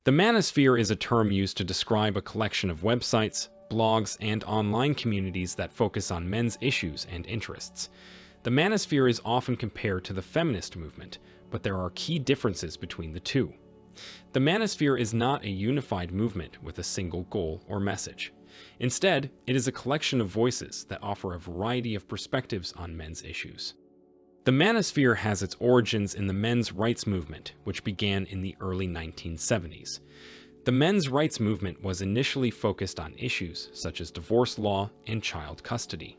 The Manosphere is a term used to describe a collection of websites, blogs, and online communities that focus on men's issues and interests. The Manosphere is often compared to the feminist movement, but there are key differences between the two. The Manosphere is not a unified movement with a single goal or message. Instead, it is a collection of voices that offer a variety of perspectives on men's issues. The Manosphere has its origins in the men's rights movement, which began in the early 1970s. The men's rights movement was initially focused on issues such as divorce law and child custody.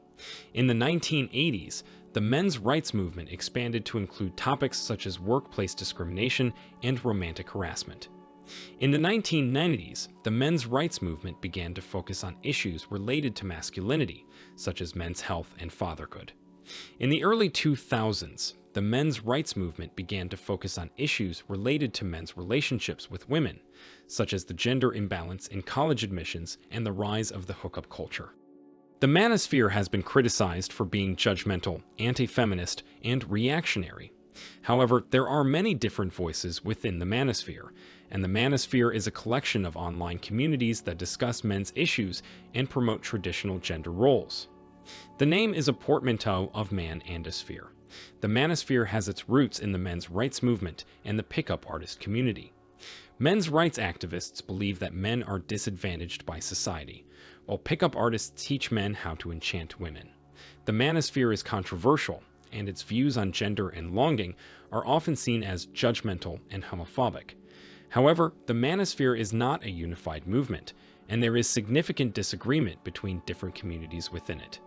In the 1980s, the men's rights movement expanded to include topics such as workplace discrimination and romantic harassment. In the 1990s, the men's rights movement began to focus on issues related to masculinity, such as men's health and fatherhood. In the early 2000s, the men's rights movement began to focus on issues related to men's relationships with women, such as the gender imbalance in college admissions and the rise of the hookup culture. The Manosphere has been criticized for being judgmental, anti-feminist, and reactionary. However, there are many different voices within the Manosphere, and the Manosphere is a collection of online communities that discuss men's issues and promote traditional gender roles. The name is a portmanteau of man and a sphere. The Manosphere has its roots in the men's rights movement and the pickup artist community. Men's rights activists believe that men are disadvantaged by society, while pickup artists teach men how to enchant women. The Manosphere is controversial, and its views on gender and longing are often seen as judgmental and homophobic. However, the Manosphere is not a unified movement, and there is significant disagreement between different communities within it.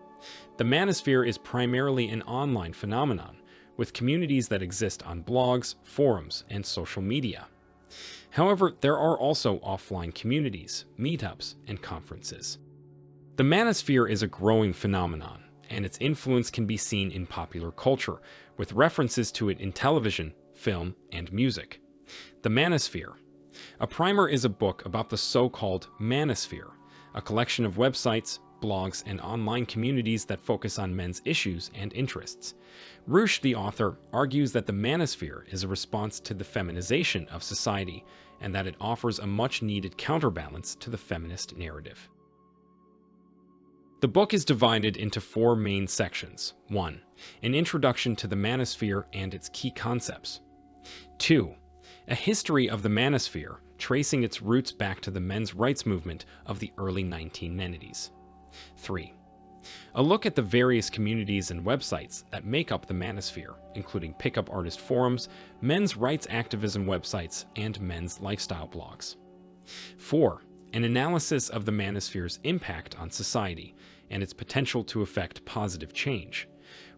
The Manosphere is primarily an online phenomenon, with communities that exist on blogs, forums, and social media. However, there are also offline communities, meetups, and conferences. The Manosphere is a growing phenomenon, and its influence can be seen in popular culture, with references to it in television, film, and music. The Manosphere. A primer is a book about the so-called Manosphere, a collection of websites, blogs, and online communities that focus on men's issues and interests. Roosh, the author, argues that the Manosphere is a response to the feminization of society and that it offers a much-needed counterbalance to the feminist narrative. The book is divided into 4 main sections. 1. An introduction to the Manosphere and its key concepts. 2. A history of the Manosphere, tracing its roots back to the men's rights movement of the early 1990s. 3. A look at the various communities and websites that make up the Manosphere, including pickup artist forums, men's rights activism websites, and men's lifestyle blogs. 4. An analysis of the Manosphere's impact on society and its potential to affect positive change.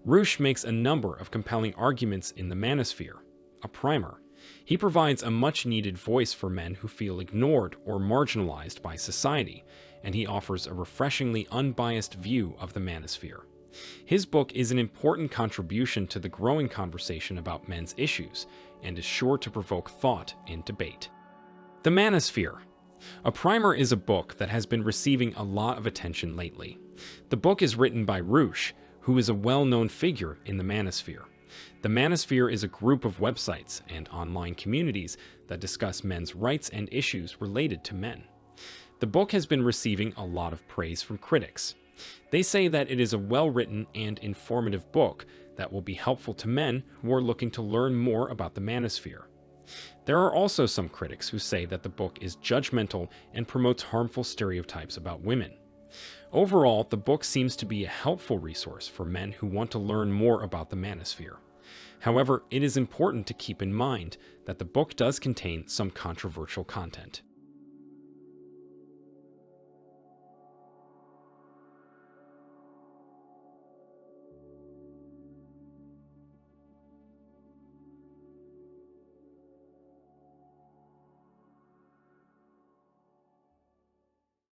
Roosh makes a number of compelling arguments in the Manosphere. A primer. He provides a much-needed voice for men who feel ignored or marginalized by society, and he offers a refreshingly unbiased view of the Manosphere. His book is an important contribution to the growing conversation about men's issues, and is sure to provoke thought and debate. The Manosphere. A primer is a book that has been receiving a lot of attention lately. The book is written by Roosh, who is a well-known figure in the Manosphere. The Manosphere is a group of websites and online communities that discuss men's rights and issues related to men. The book has been receiving a lot of praise from critics. They say that it is a well-written and informative book that will be helpful to men who are looking to learn more about the Manosphere. There are also some critics who say that the book is judgmental and promotes harmful stereotypes about women. Overall, the book seems to be a helpful resource for men who want to learn more about the Manosphere. However, it is important to keep in mind that the book does contain some controversial content.